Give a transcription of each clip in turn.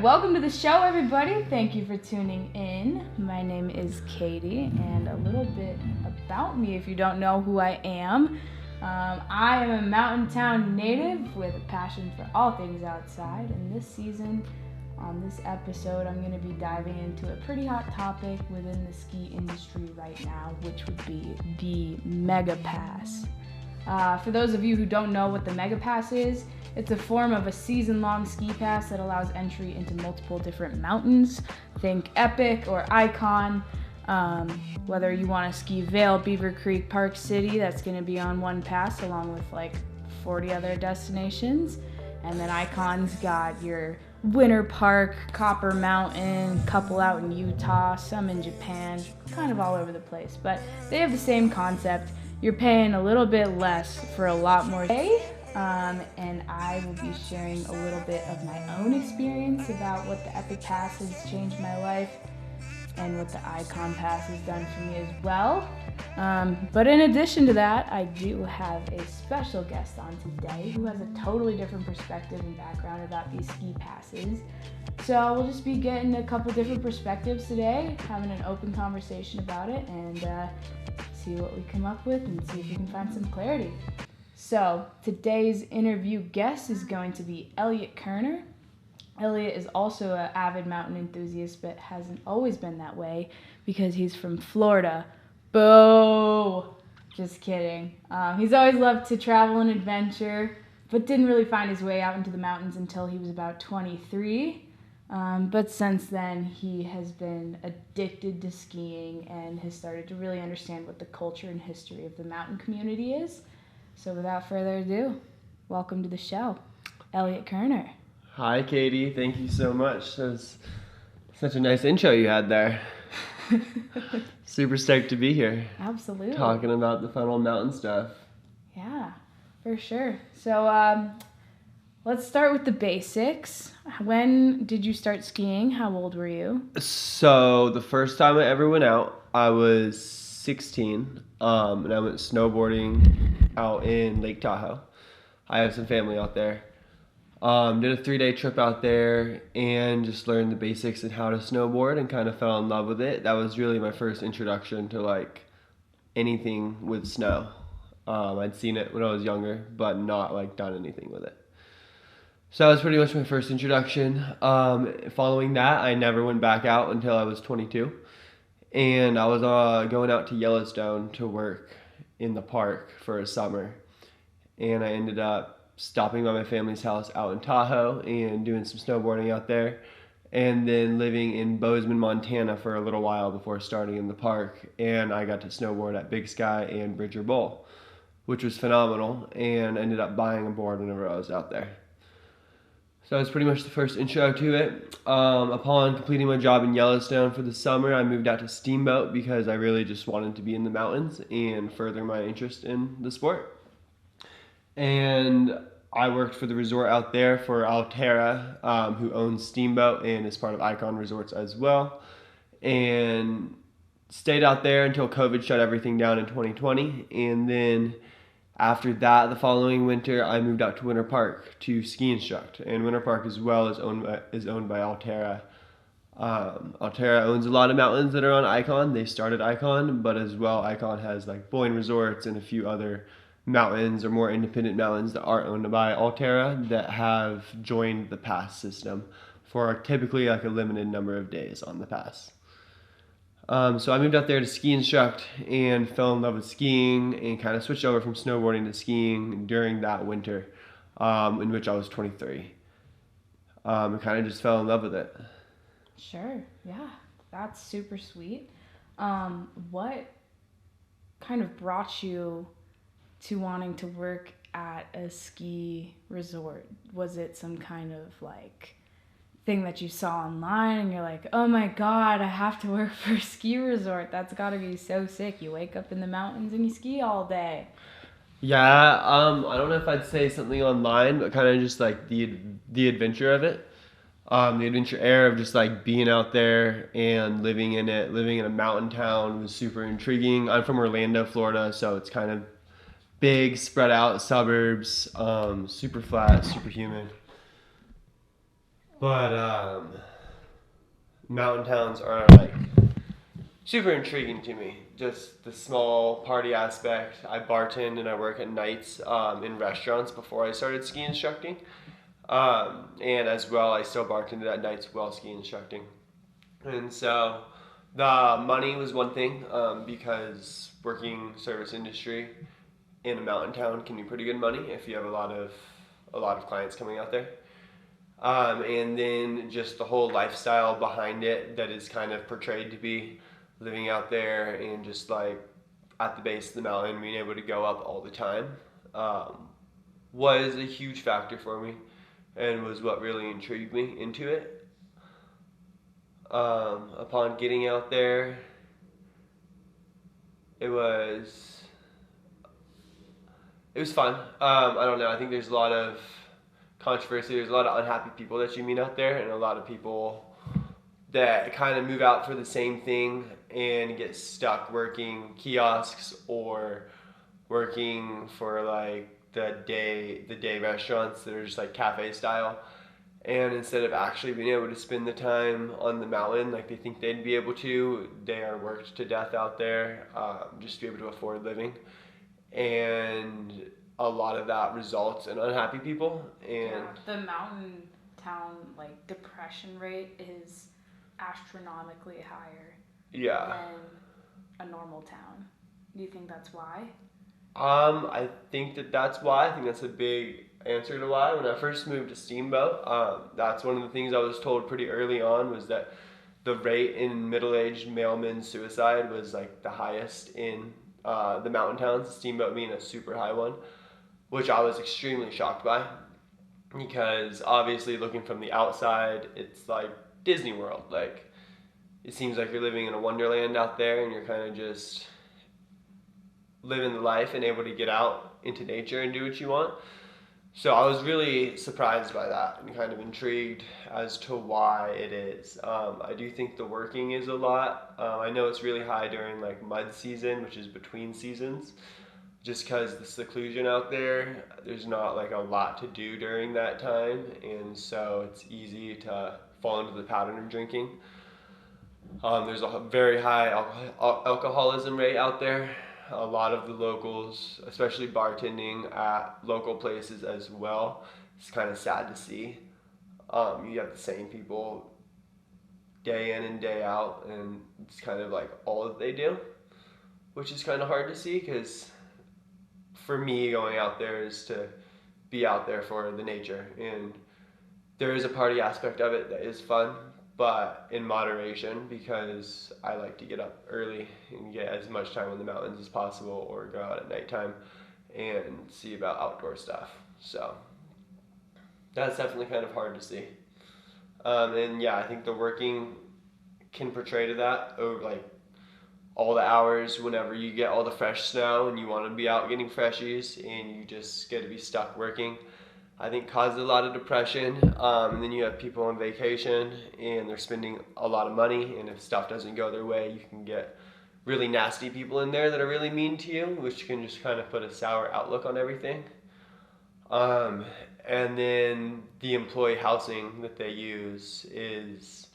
right, welcome to the show, everybody. Thank you for tuning in. My name is Katie, and a little bit about me if you don't know who I am. I am a mountain town native with a passion for all things outside, and this season, on this episode, I'm going to be diving into a pretty hot topic within the ski industry right now, which would be the Mega Pass. For those of you who don't know what the Mega Pass is, it's a form of a season-long ski pass that allows entry into multiple different mountains. Think Epic or Icon. Whether you want to ski Vail, Beaver Creek, Park City, that's going to be on one pass along with like 40 other destinations. And then Icon's got your Winter Park, Copper Mountain, couple out in Utah, some in Japan, kind of all over the place. But they have the same concept. You're paying a little bit less for a lot more. And I will be sharing a little bit of my own experience about what the Epic Pass has changed my life and what the Icon Pass has done for me as well. But in addition to that, I do have a special guest on today who has a totally different perspective and background about these ski passes. So we'll just be getting a couple different perspectives today, having an open conversation about it, and see what we come up with and see if we can find some clarity. So today's interview guest is going to be Eliot Koerner. Eliot is also an avid mountain enthusiast, but hasn't always been that way because he's from Florida. Boo! Just kidding. He's always loved to travel and adventure, but didn't really find his way out into the mountains until he was about 23. But since then, he has been addicted to skiing and has started to really understand what the culture and history of the mountain community is. So without further ado, welcome to the show, Eliot Koerner. Hi, Katie. Thank you so much. That was such a nice intro you had there. Super stoked to be here. Absolutely. Talking about the fun old mountain stuff. Yeah, for sure. So let's start with the basics. When did you start skiing? How old were you? So the first time I ever went out, I was 16, and I went snowboarding out in Lake Tahoe. I have some family out there. Did a 3-day trip out there and just learned the basics and how to snowboard and kind of fell in love with it. That was really my first introduction to like anything with snow. I'd seen it when I was younger, but not like done anything with it. So that was pretty much my first introduction. Following that, I never went back out until I was 22. And I was going out to Yellowstone to work in the park for a summer. And I ended up stopping by my family's house out in Tahoe and doing some snowboarding out there. And then living in Bozeman, Montana for a little while before starting in the park. And I got to snowboard at Big Sky and Bridger Bowl, which was phenomenal. And ended up buying a board whenever I was out there. So that was pretty much the first intro to it. Upon completing my job in Yellowstone for the summer, I moved out to Steamboat because I really just wanted to be in the mountains and further my interest in the sport. And I worked for the resort out there for Alterra, who owns Steamboat and is part of Icon Resorts as well. And stayed out there until COVID shut everything down in 2020. And then after that, the following winter, I moved out to Winter Park to ski instruct. And Winter Park as well is owned by Alterra. Alterra owns a lot of mountains that are on Icon. They started Icon, but as well, Icon has like Boyne Resorts and a few other mountains or more independent mountains that are owned by Alterra that have joined the pass system for typically like a limited number of days on the pass. So I moved out there to ski instruct and fell in love with skiing and kind of switched over from snowboarding to skiing during that winter, in which I was 23. And kind of just fell in love with it. Sure, yeah, that's super sweet. What kind of brought you to wanting to work at a ski resort? Was it some kind of like thing that you saw online and you're like, oh my god, I have to work for a ski resort? That's gotta be so sick. You wake up in the mountains and you ski all day. Yeah, I don't know if I'd say something online, but kind of just like the adventure of it. The adventure air of just like being out there and living in it, living in a mountain town was super intriguing. I'm from Orlando, Florida, so it's kind of big, spread out suburbs, super flat, super humid. But mountain towns are like super intriguing to me. Just the small party aspect. I bartend and I work at nights in restaurants before I started ski instructing. And as well, I still bartended at nights while ski instructing. And so the money was one thing because working service industry in a mountain town can be pretty good money if you have a lot of clients coming out there. And then just the whole lifestyle behind it that is kind of portrayed to be living out there and just like at the base of the mountain, being able to go up all the time, was a huge factor for me and was what really intrigued me into it. Upon getting out there, it was fun. I don't know. I think there's a lot of controversy. There's a lot of unhappy people that you meet out there, and a lot of people that kind of move out for the same thing and get stuck working kiosks or working for like the day restaurants that are just like cafe style. And instead of actually being able to spend the time on the mountain like they think they'd be able to, they are worked to death out there just to be able to afford living. And a lot of that results in unhappy people. And Yeah, the mountain town like depression rate is astronomically higher yeah, than a normal town. Do you think that's why? I think that's why. I think that's a big answer to why. When I first moved to Steamboat, that's one of the things I was told pretty early on was that the rate in middle-aged male men's suicide was like the highest in the mountain towns. Steamboat being a super high one, which I was extremely shocked by because obviously looking from the outside, it's like Disney World. Like it seems like you're living in a wonderland out there, and you're kind of just living the life and able to get out into nature and do what you want. So I was really surprised by that and kind of intrigued as to why it is. I do think the working is a lot. I know it's really high during like mud season, which is between seasons, just because the seclusion out there, there's not like a lot to do during that time, and so it's easy to fall into the pattern of drinking. There's a very high alcoholism rate out there. A lot of the locals, especially bartending at local places as well, it's kind of sad to see. You have the same people day in and day out, and it's kind of like all that they do, which is kind of hard to see because for me, going out there is to be out there for the nature, and there is a party aspect of it that is fun, but in moderation because I like to get up early and get as much time on the mountains as possible or go out at nighttime and see about outdoor stuff. So that's definitely kind of hard to see. And yeah, I think the working can portray to that over like all the hours whenever you get all the fresh snow and you want to be out getting freshies and you just get to be stuck working. I think causes a lot of depression. And then you have people on vacation and they're spending a lot of money, and if stuff doesn't go their way, you can get really nasty people in there that are really mean to you, which can just kind of put a sour outlook on everything. And then the employee housing that they use is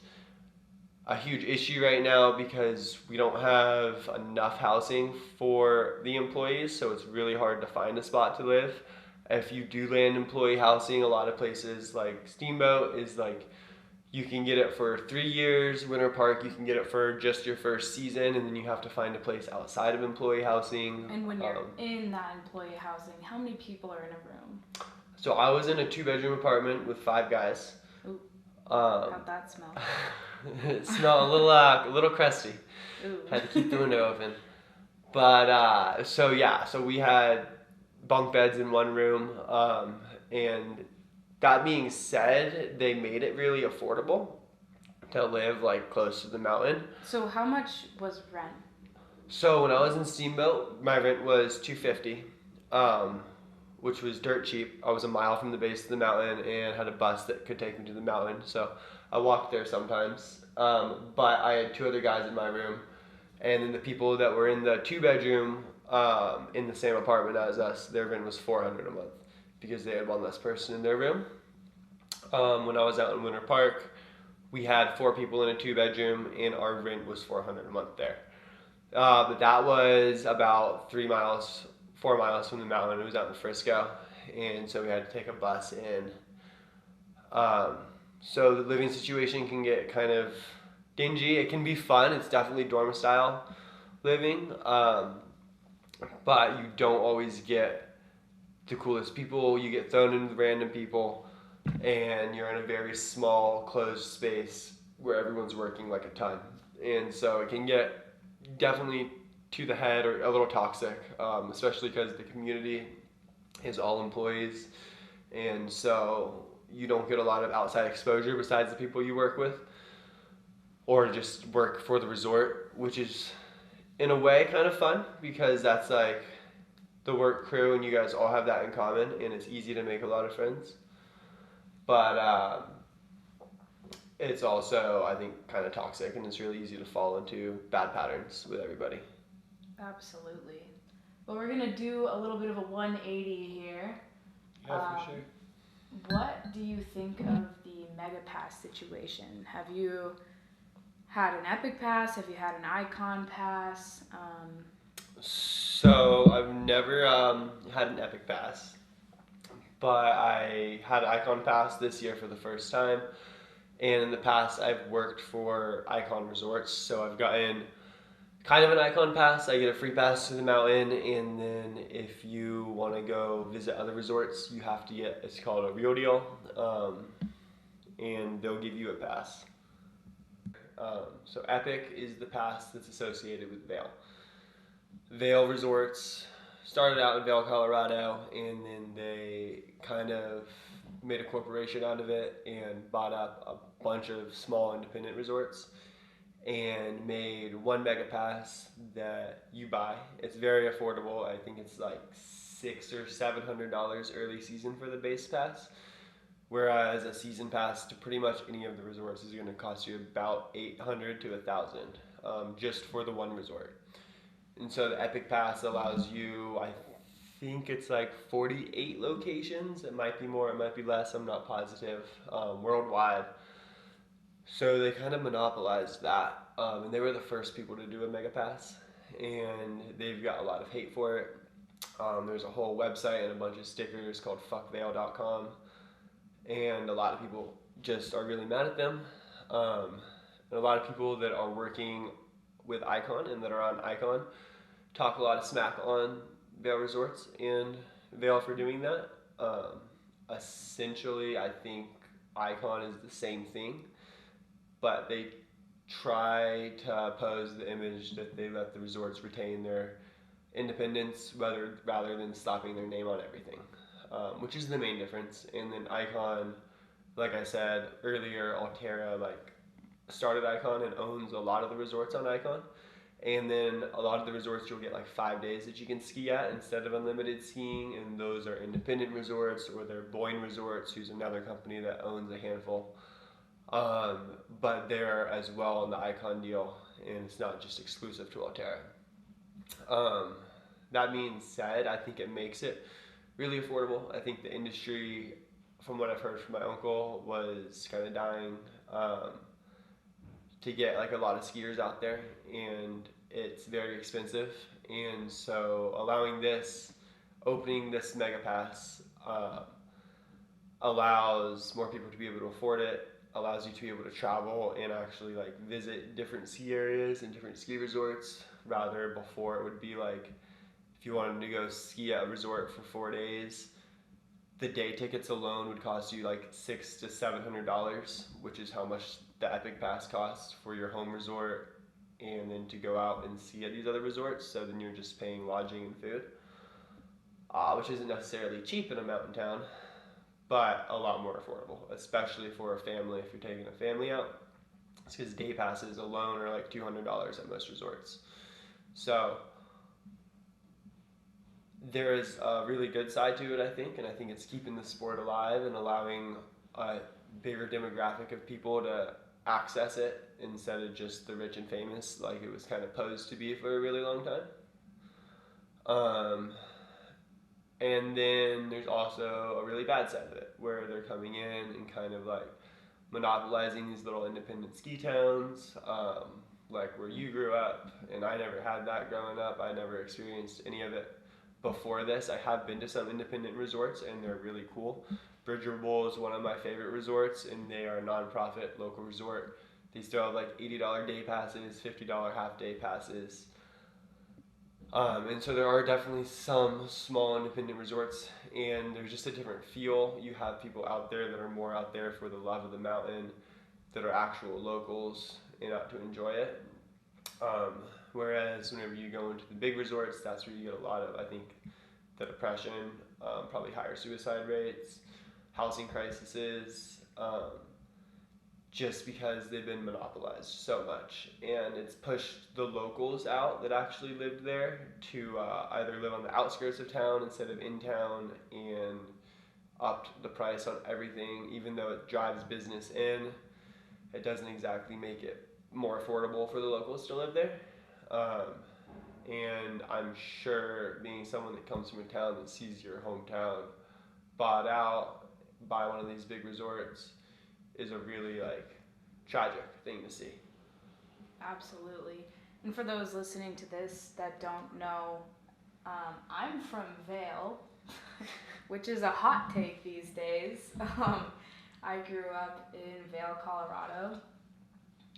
a huge issue right now because we don't have enough housing for the employees, so it's really hard to find a spot to live. If you do land employee housing, a lot of places like Steamboat is like you can get it for 3 years. Winter Park, you can get it for just your first season, and then you have to find a place outside of employee housing. And when you're in that employee housing, how many people are in a room? So I was in a 2-bedroom apartment with 5 guys. Ooh, how'd that smell? It smelled a little crusty. Ooh. Had to keep the window open. But so we had bunk beds in one room, and that being said, they made it really affordable to live like close to the mountain. So how much was rent? So when I was in Steamboat, my rent was $250, which was dirt cheap. I was a mile from the base of the mountain and had a bus that could take me to the mountain, so I walked there sometimes. But I had 2 other guys in my room, and then the people that were in the 2-bedroom in the same apartment as us, their rent was $400 a month because they had one less person in their room. When I was out in Winter Park, we had 4 people in a 2 bedroom, and our rent was $400 a month there. But that was about 3 miles, 4 miles from the mountain. It was out in Frisco, and so we had to take a bus in. Um, so the living situation can get kind of dingy. It can be fun. It's definitely dorm style living, but you don't always get the coolest people. You get thrown in with random people, and you're in a very small, closed space where everyone's working like a ton. And so it can get definitely to the head or a little toxic, especially because the community is all employees. And so you don't get a lot of outside exposure besides the people you work with or just work for the resort, which is in a way kind of fun because that's like the work crew and you guys all have that in common and it's easy to make a lot of friends. But it's also, I think, kind of toxic and it's really easy to fall into bad patterns with everybody. Absolutely. Well, we're gonna do a little bit of a 180 here. Yeah, for sure. What do you think of the Mega Pass situation? Have you had an Epic Pass? Have you had an Icon Pass? So I've never had an Epic Pass, but I had an Icon Pass this year for the first time. And in the past, I've worked for Icon Resorts, so I've gotten kind of an Icon Pass. I get a free pass to the mountain, and then if you want to go visit other resorts, you have to get, it's called a real deal, and they'll give you a pass. So Epic is the pass that's associated with Vail. Vail Resorts started out in Vail, Colorado, and then they kind of made a corporation out of it and bought up a bunch of small independent resorts and made one mega pass that you buy. It's very affordable. I think it's like $600 or $700 early season for the base pass, whereas a season pass to pretty much any of the resorts is going to cost you about $800 to $1,000 just for the one resort. And so the Epic Pass allows you, I think it's like 48 locations. It might be more, it might be less. I'm not positive. Worldwide. So they kind of monopolized that, and they were the first people to do a Mega Pass, and they've got a lot of hate for it. There's a whole website and a bunch of stickers called fuckvail.com, and a lot of people just are really mad at them. And a lot of people that are working with Icon and that are on Icon talk a lot of smack on Vail Resorts and Vail for doing that. Essentially, I think Icon is the same thing, but they try to pose the image that they let the resorts retain their independence rather than slapping their name on everything, which is the main difference. And then Icon, like I said earlier, Alterra started Icon and owns a lot of the resorts on Icon. And then a lot of the resorts you'll get like 5 days that you can ski at instead of unlimited skiing, and those are independent resorts or they're Boyne Resorts, who's another company that owns a handful. But they're as well in the Icon deal, and it's not just exclusive to Alterra. That being said, I think it makes it really affordable. I think the industry, from what I've heard from my uncle, was kind of dying to get like a lot of skiers out there, and it's very expensive. And so opening this mega pass allows more people to be able to afford it, allows you to be able to travel and actually like visit different ski areas and different ski resorts. Rather, before it would be like if you wanted to go ski at a resort for 4 days, the day tickets alone would cost you like $600 to $700, which is how much the Epic Pass costs for your home resort, and then to go out and ski at these other resorts. So then you're just paying lodging and food, which isn't necessarily cheap in a mountain town, but a lot more affordable, especially for a family if you're taking a family out. It's because day passes alone are like $200 at most resorts. So there is a really good side to it, I think, and I think it's keeping the sport alive and allowing a bigger demographic of people to access it instead of just the rich and famous like it was kind of posed to be for a really long time. And then there's also a really bad side of it where they're coming in and kind of like monopolizing these little independent ski towns, like where you grew up. And I never had that growing up. I never experienced any of it before this. I have been to some independent resorts and they're really cool. Bridger Bowl is one of my favorite resorts, and they are a nonprofit local resort. They still have like $80 day passes, $50 half day passes. And so there are definitely some small independent resorts, and there's just a different feel. You have people out there that are more out there for the love of the mountain, that are actual locals and out to enjoy it. Whereas whenever you go into the big resorts, that's where you get a lot of, I think, the depression, probably higher suicide rates, housing crises, just because they've been monopolized so much. And it's pushed the locals out that actually lived there to either live on the outskirts of town instead of in town, and upped the price on everything. Even though it drives business in, it doesn't exactly make it more affordable for the locals to live there. Um, and I'm sure, being someone that comes from a town that sees your hometown bought out by one of these big resorts, is a really like tragic thing to see. Absolutely. And for those listening to this that don't know, I'm from Vail, which is a hot take these days. I grew up in Vail, Colorado.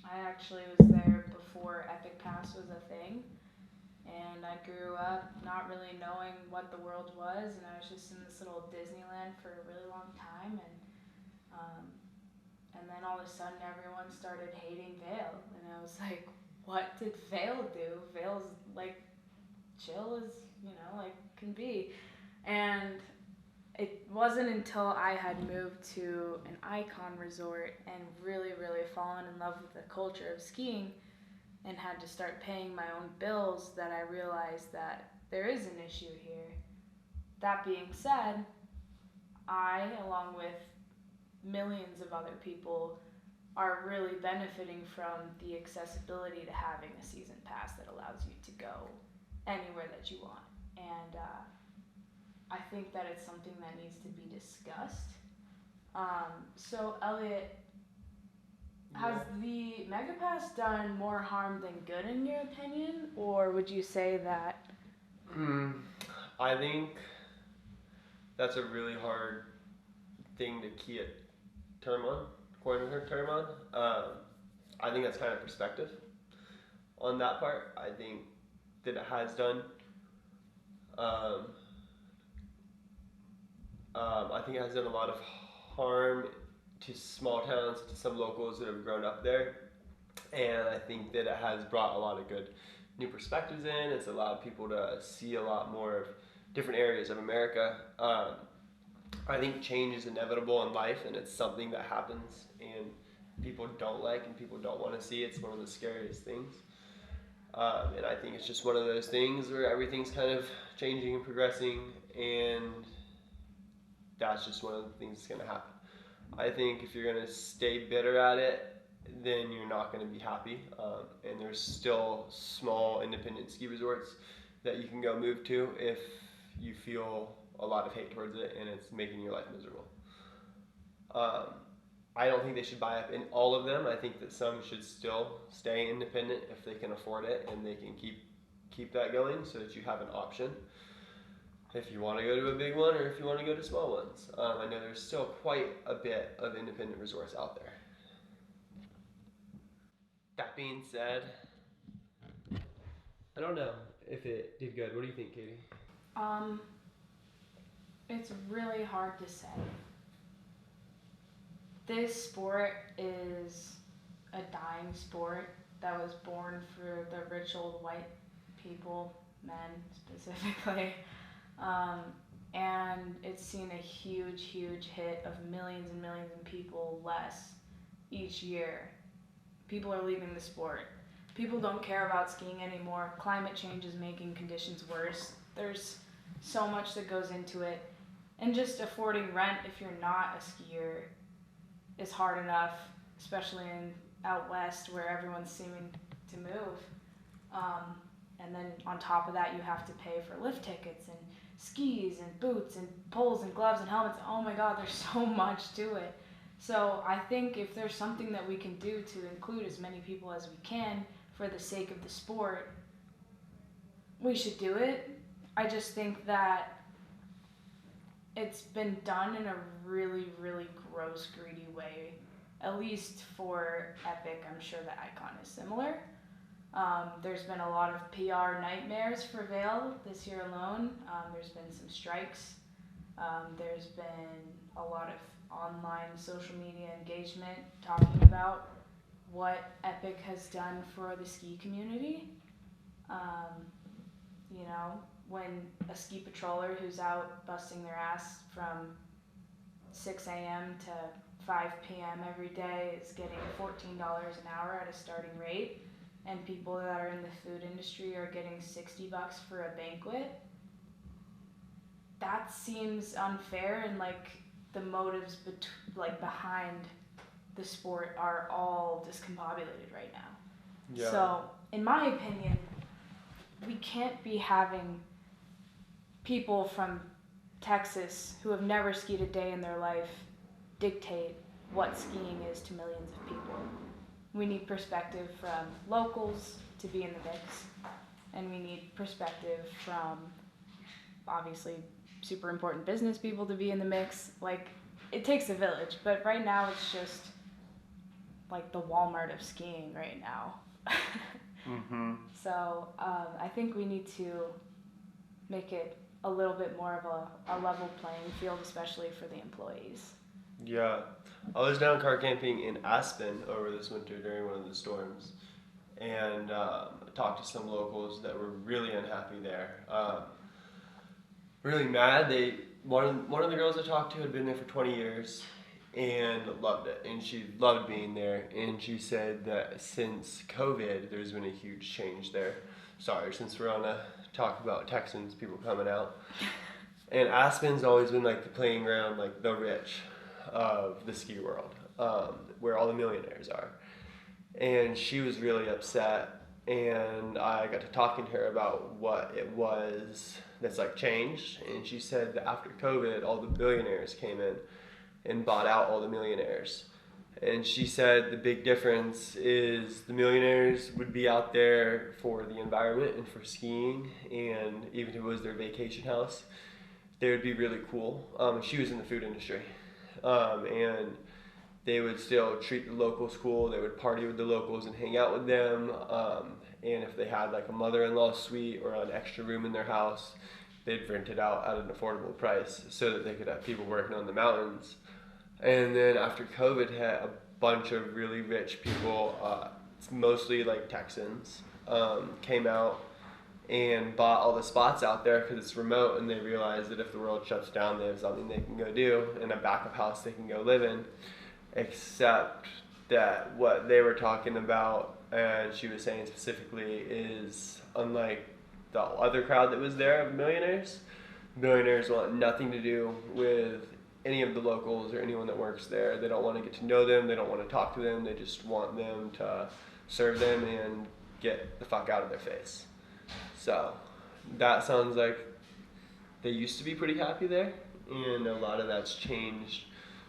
I actually was there before Epic Pass was a thing. And I grew up not really knowing what the world was, and I was just in this little Disneyland for a really long time. And then all of a sudden, everyone started hating Vail, and I was like, "What did Vail do? Vail's like chill as like can be." And it wasn't until I had moved to an icon resort and really, really fallen in love with the culture of skiing and had to start paying my own bills that I realized that there is an issue here. That being said, I, along with millions of other people, are really benefiting from the accessibility to having a season pass that allows you to go anywhere that you want. And I think that it's something that needs to be discussed. So, Eliot, has the Megapass done more harm than good in your opinion, or would you say that? I think that's a really hard thing to key a Koerner term on. I think that's kind of perspective on that part. I think that it has done. I think it has done a lot of harm to small towns, to some locals that have grown up there. And I think that it has brought a lot of good new perspectives in. It's allowed people to see a lot more of different areas of America. I think change is inevitable in life, and it's something that happens and people don't like and people don't want to see. It's one of the scariest things. And I think it's just one of those things where everything's kind of changing and progressing, and that's just one of the things that's going to happen. I think if you're going to stay bitter at it, then you're not going to be happy. And there's still small independent ski resorts that you can go move to if you feel a lot of hate towards it and it's making your life miserable. I don't think they should buy up in all of them. I think that some should still stay independent if they can afford it, and they can keep that going so that you have an option if you want to go to a big one or if you want to go to small ones. I know there's still quite a bit of independent resorts out there. That being said, I don't know if it did good. What do you think, Katie? Um, it's really hard to say. This sport is a dying sport that was born for the rich old white people, men specifically. And it's seen a huge, huge hit of millions and millions of people less each year. People are leaving the sport. People don't care about skiing anymore. Climate change is making conditions worse. There's so much that goes into it. And just affording rent if you're not a skier is hard enough, especially in out west where everyone's seeming to move. And then on top of that, you have to pay for lift tickets and skis and boots and poles and gloves and helmets. Oh my God, there's so much to it. So I think if there's something that we can do to include as many people as we can for the sake of the sport, we should do it. I just think that it's been done in a really, really gross, greedy way. At least for Epic, I'm sure the icon is similar. There's been a lot of PR nightmares for Vail this year alone. There's been some strikes. There's been a lot of online social media engagement talking about what Epic has done for the ski community. You know, when a ski patroller who's out busting their ass from 6 a.m. to 5 p.m. every day is getting $14 an hour at a starting rate, and people that are in the food industry are getting $60 for a banquet, that seems unfair, and like the motives behind the sport are all discombobulated right now. Yeah. So, in my opinion, we can't be having people from Texas who have never skied a day in their life dictate what skiing is to millions of people. We need perspective from locals to be in the mix, and we need perspective from obviously super important business people to be in the mix. Like, it takes a village, but right now it's just like the Walmart of skiing right now. Mm-hmm. So I think we need to make it a little bit more of a level playing field, especially for the employees. Yeah. I was down car camping in Aspen over this winter during one of the storms, and talked to some locals that were really unhappy there. Really mad. One of the girls I talked to had been there for 20 years and loved it, and she loved being there, and she said that since COVID there's been a huge change there. Sorry, since we're on a talk about Texans, people coming out. And Aspen's always been like the playing ground, like the rich of the ski world, where all the millionaires are. And she was really upset, and I got to talking to her about what it was that's like changed, and she said that after COVID all the billionaires came in and bought out all the millionaires. And she said the big difference is the millionaires would be out there for the environment and for skiing, and even if it was their vacation house, they would be really cool. She was in the food industry, and they would still treat the locals cool. They would party with the locals and hang out with them. And if they had like a mother-in-law suite or an extra room in their house, they'd rent it out at an affordable price so that they could have people working on the mountains. And then after COVID hit, a bunch of really rich people, mostly like Texans, came out and bought all the spots out there because it's remote, and they realized that if the world shuts down, they have something they can go do and a backup house they can go live in. Except that what they were talking about, and she was saying specifically, is unlike the other crowd that was there of millionaires want nothing to do with any of the locals or anyone that works there. They don't want to get to know them. They don't want to talk to them. They just want them to serve them and get the fuck out of their face. So that sounds like they used to be pretty happy there, and a lot of that's changed.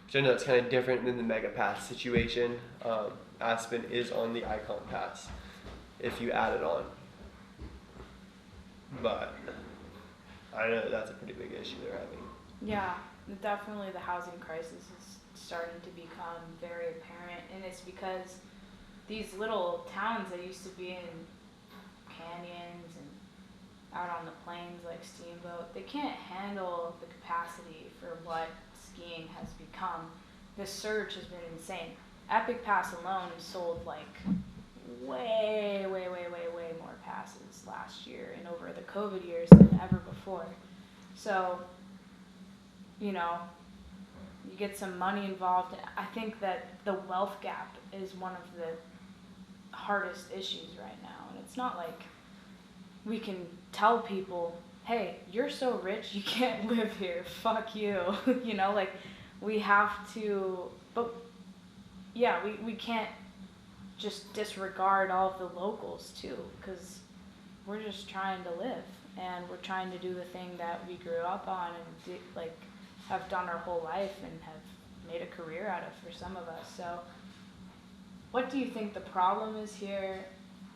Which I know it's kind of different than the Mega Pass situation. Aspen is on the Icon Pass if you add it on. But I know that's a pretty big issue they're having. Yeah, definitely the housing crisis is starting to become very apparent, and it's because these little towns that used to be in canyons and out on the plains like Steamboat, they can't handle the capacity for what skiing has become. The surge has been insane. Epic Pass alone sold like way more passes last year and over the COVID years than ever before. So, you know, you get some money involved. I think that the wealth gap is one of the hardest issues right now. And it's not like we can tell people, hey, you're so rich, you can't live here, fuck you. You know, like, we have to, but yeah, we can't just disregard all of the locals too, because we're just trying to live. and we're trying to do the thing that we grew up on and have done our whole life and have made a career out of for some of us. So what do you think the problem is here,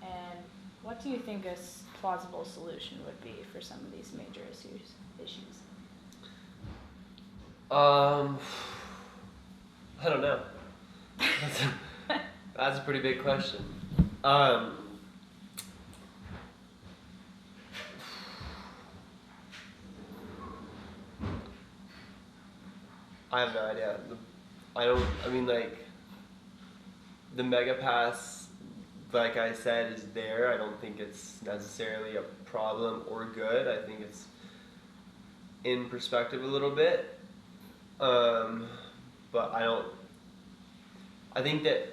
and what do you think a plausible solution would be for some of these major issues? I don't know. That's a pretty big question. I have no idea. The Mega Pass, like I said, is there. I don't think it's necessarily a problem or good. I think it's in perspective a little bit. But I think that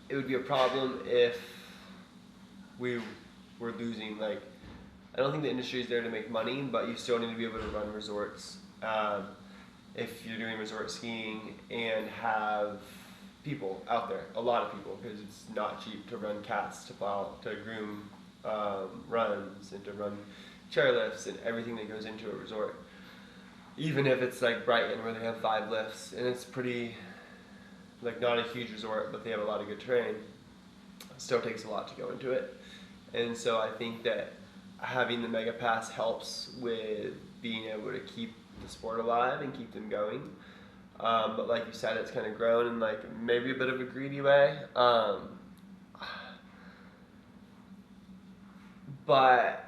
it would be a problem if we were losing, I don't think the industry is there to make money, but you still need to be able to run resorts. If you're doing resort skiing and have people out there, a lot of people, because it's not cheap to run cats, to plow, to groom runs, and to run chairlifts and everything that goes into a resort. Even if it's like Brighton, where they have 5 lifts, and it's pretty, not a huge resort, but they have a lot of good terrain, it still takes a lot to go into it. And so I think that having the Mega Pass helps with being able to keep the sport alive and keep them going. But like you said, it's kind of grown in maybe a bit of a greedy way. But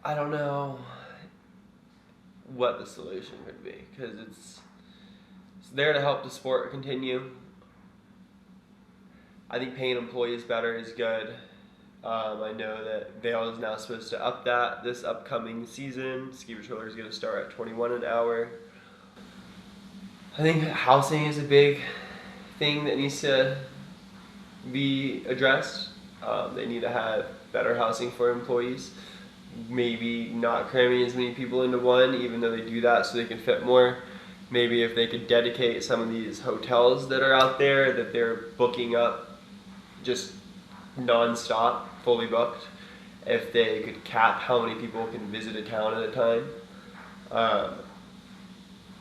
I don't know what the solution could be, because it's there to help the sport continue. I think paying employees better is good. I know that Vail is now supposed to up that this upcoming season. Ski patroller is going to start at $21 an hour. I think housing is a big thing that needs to be addressed. They need to have better housing for employees. Maybe not cramming as many people into one, even though they do that so they can fit more. Maybe if they could dedicate some of these hotels that are out there that they're booking up just non-stop, fully booked, if they could cap how many people can visit a town at a time.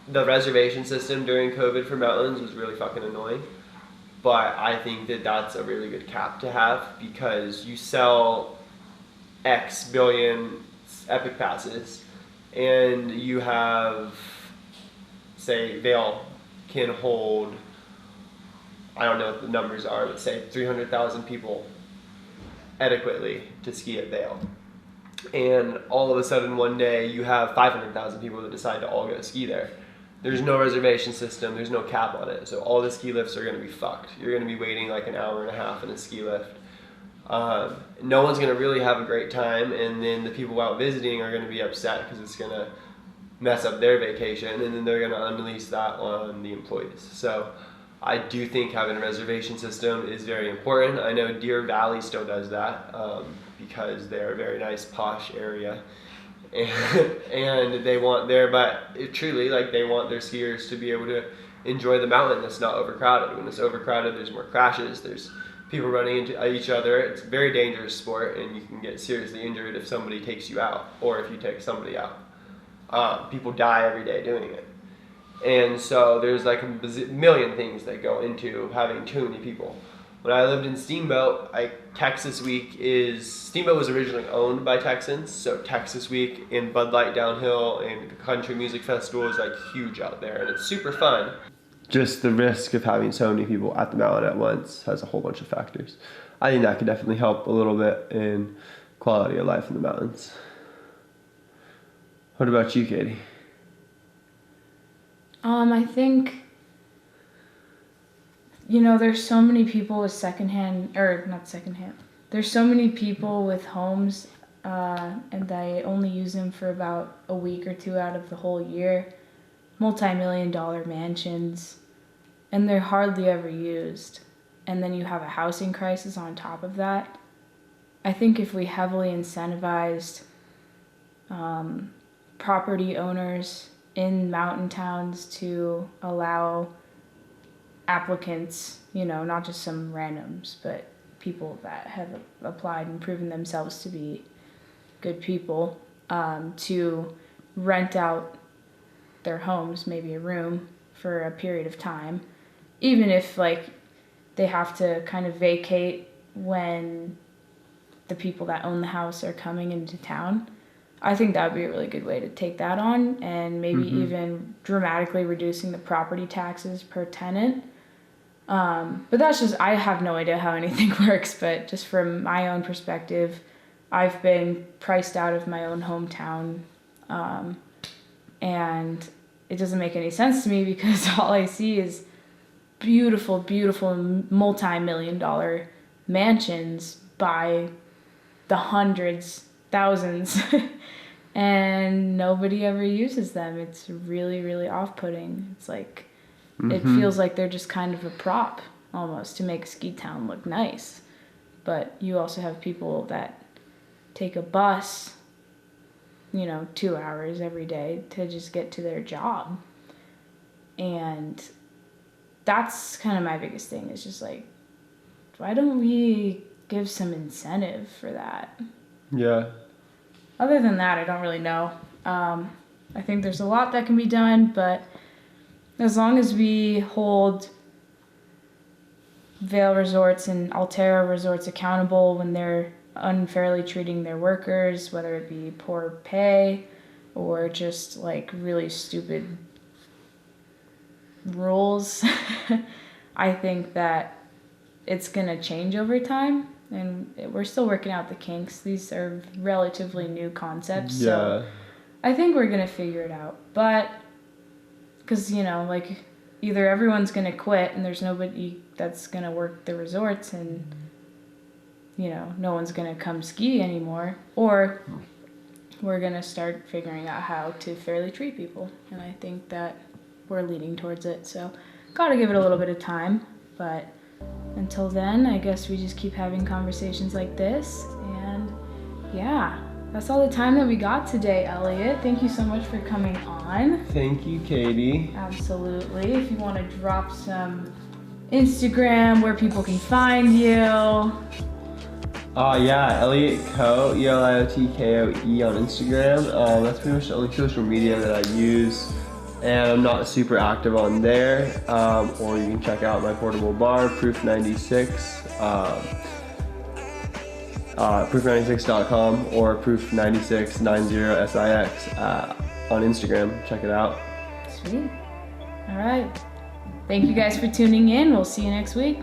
The reservation system during COVID for mountains was really fucking annoying, but I think that that's a really good cap to have, because you sell X billion Epic Passes and you have, say, Vail can hold, I don't know what the numbers are, but say 300,000 people adequately to ski at Vail. And all of a sudden one day you have 500,000 people that decide to all go ski there. There's no reservation system, there's no cap on it, so all the ski lifts are going to be fucked. You're going to be waiting an hour and a half in a ski lift. No one's going to really have a great time, and then the people out visiting are going to be upset because it's going to mess up their vacation, and then they're going to unleash that on the employees. So I do think having a reservation system is very important. I know Deer Valley still does that because they're a very nice posh area, and they want they want their skiers to be able to enjoy the mountain that's not overcrowded. When it's overcrowded, there's more crashes, there's people running into each other. It's a very dangerous sport, and you can get seriously injured if somebody takes you out, or if you take somebody out. People die every day doing it. And so there's a million things that go into having too many people. When I lived in Steamboat, Texas Week Steamboat was originally owned by Texans, so Texas Week and Bud Light Downhill and Country Music Festival is huge out there, and it's super fun. Just the risk of having so many people at the mountain at once has a whole bunch of factors. I think that could definitely help a little bit in quality of life in the mountains. What about you, Katie? I think, there's so many people with there's so many people with homes, and they only use them for about a week or two out of the whole year. Multi-million-dollar mansions, and they're hardly ever used. And then you have a housing crisis on top of that. I think if we heavily incentivized property owners in mountain towns to allow applicants, not just some randoms, but people that have applied and proven themselves to be good people, to rent out their homes, maybe a room, for a period of time, even if like they have to kind of vacate when the people that own the house are coming into town. I think that would be a really good way to take that on, and maybe even dramatically reducing the property taxes per tenant. But that's just, I have no idea how anything works, but just from my own perspective, I've been priced out of my own hometown, and it doesn't make any sense to me because all I see is beautiful, beautiful multi-million-dollar mansions by the hundreds, thousands, and nobody ever uses them. It's really, really off-putting. It's like, it feels like they're just kind of a prop almost to make a ski town look nice. But you also have people that take a bus, 2 hours every day to just get to their job. And that's kind of my biggest thing, is just like, why don't we give some incentive for that? Yeah. Other than that, I don't really know. I think there's a lot that can be done, but as long as we hold Vail Resorts and Altera Resorts accountable when they're unfairly treating their workers, whether it be poor pay or just like really stupid rules, I think that it's gonna change over time, and we're still working out the kinks. These are relatively new concepts, so I think we're gonna figure it out. But because like, either everyone's gonna quit and there's nobody that's gonna work the resorts, and no one's gonna come ski anymore, or we're gonna start figuring out how to fairly treat people, and I think that we're leading towards it. So gotta give it a little bit of time, but until then, I guess we just keep having conversations like this. And yeah, that's all the time that we got today, Eliot. Thank you so much for coming on. Thank you, Katie. Absolutely. If you want to drop some Instagram where people can find you. Yeah, Eliot Ko, ELIOTKOE on Instagram. That's pretty much the only social media that I use, and I'm not super active on there. Or you can check out my portable bar, Proof 96, proof96.com, or proof9690SIX on Instagram. Check it out. Sweet. All right. Thank you guys for tuning in. We'll see you next week.